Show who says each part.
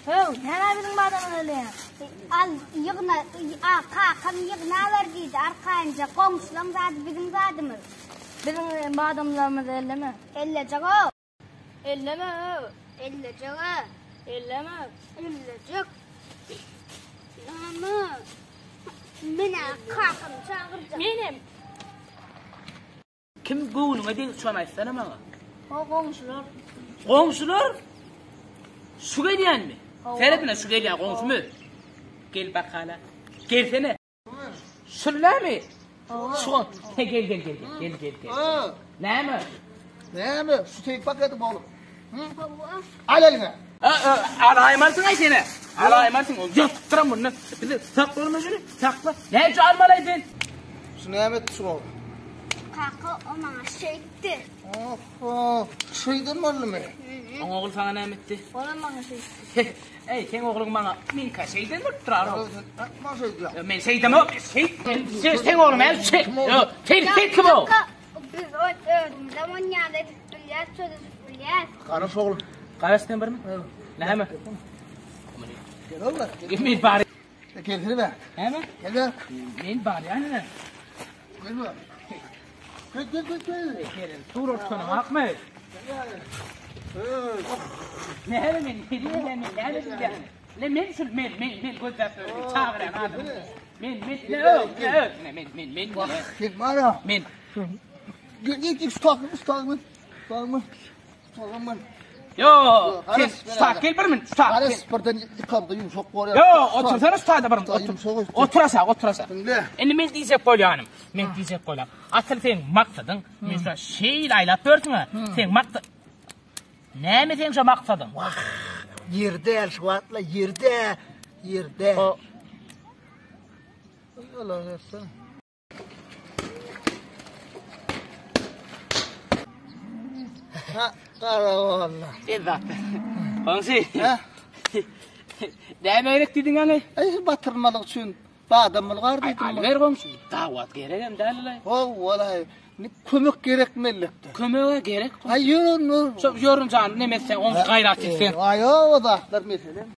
Speaker 1: Ho, nene bizim adamın öyle.
Speaker 2: Al yığına, kalkan yığına verdiydi. Arkayınca komşulam zaten bizim zadımız.
Speaker 1: Bizim adamlarımız elleme.
Speaker 2: Ellecek o.
Speaker 1: Elleme o.
Speaker 2: Ellecek o.
Speaker 1: Elleme.
Speaker 2: Ellecek. Ama mene kalkan çağıracak.
Speaker 1: Benim.
Speaker 3: Kim goğununa değil şu an aytsana bana.
Speaker 1: O komşular.
Speaker 3: Komşular? Şu geliyen mi? Serapine şu geliyen komşu mu? Gel bak hala. Gelsene. Şunlar mı? Şu gel. Ne mi?
Speaker 4: Ne mi? Şu tek paketim oğlum. Al eline.
Speaker 3: Alaymarsın ay seni. Alaymarsın oğlum. Yok duram bunu. Bizi sakla olma şunu. Sakla. Ne şu almalaydın?
Speaker 4: Şu ne emet şu oğlum.
Speaker 2: Kalka ona şeydi.
Speaker 4: Şeyden mi oğlum?
Speaker 3: Oğul sana ne emetti?
Speaker 1: Ona bana şey.
Speaker 3: Ey sen oğlum bana min ka şeyden mi durar o?
Speaker 4: Akma şeydi ya.
Speaker 3: Men şeyden mi? Sen oğlum el şey. Tek kim o?
Speaker 2: Biz öldüğümüzde manyada tutulacağız, tutulacağız.
Speaker 4: Karış oğlum.
Speaker 3: Karasın var mı? Ne mi?
Speaker 4: Gel oğlum.
Speaker 3: Min bari.
Speaker 4: Gel ver.
Speaker 3: Ne mi?
Speaker 4: Gel ver.
Speaker 3: Min bari yani ne?
Speaker 4: Gel ver. Gel.
Speaker 3: Gelin. Dur ortana bakma. Ne hele men? Ne men şu men gözler çağıran adam. Men ne?
Speaker 4: Gel bana.
Speaker 3: Men.
Speaker 4: Gel tutalım.
Speaker 3: Yo, tutak gel bir min. Tutak.
Speaker 4: Karış buradan yıkandı yumuşak var ya.
Speaker 3: Yo, otursana tutak barın. Oturasa.
Speaker 4: Ne?
Speaker 3: Endi men diyecek koyuyanım. Asıl sen maksadın. Men şu şey aylap gördün mü? Sen maksad. Ne mi sen şu maksadın?
Speaker 4: Yerde şu atla yerde.
Speaker 3: O
Speaker 4: Allah versin. Ha, kara valla.
Speaker 3: evet. Konsi.
Speaker 4: Ha?
Speaker 3: Ne meyrek dedin yani?
Speaker 4: Ay batırmalık için badamıl var dedim.
Speaker 3: Ver komşu. Davat gerek hem derler.
Speaker 4: Vallahi ne kömek gerek millette.
Speaker 3: Kömeğe gerek.
Speaker 4: Ay yürü.
Speaker 3: Çok yorum canım ne mesela on gayret etsen.
Speaker 4: Ay o da mesele.